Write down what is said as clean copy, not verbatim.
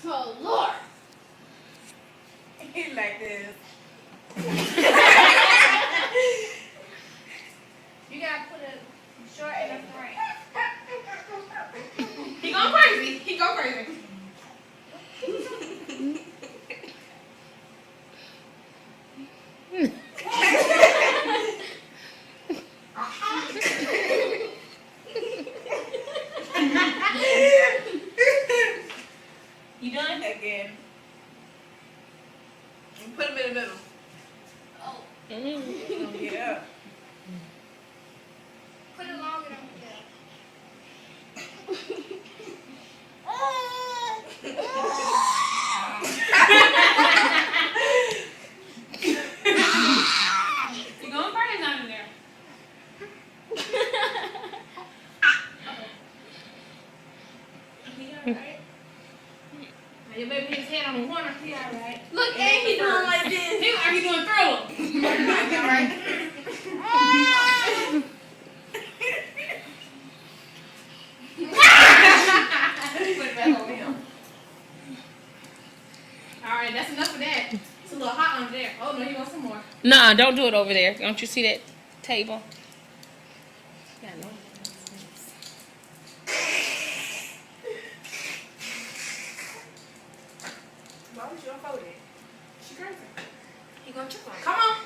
Oh, Lord. He like this. You gotta put a short in the front. He going crazy. He go crazy. You done? Again. Put him in the middle. Oh. Get up. Put it longer than that. You going crazy down in there. He alright? Now you baby his head on the corner. He alright. Look, and he doing like this. He look like he doing Thriller. Alright. Put it back over him. Alright, that's enough of that. It's a little hot under there. Oh no, he wants some more. Nah, don't do it over there. Don't you see that table? Yeah, no. Why would you unfold it? She crazy. He gonna trip on it. Come on.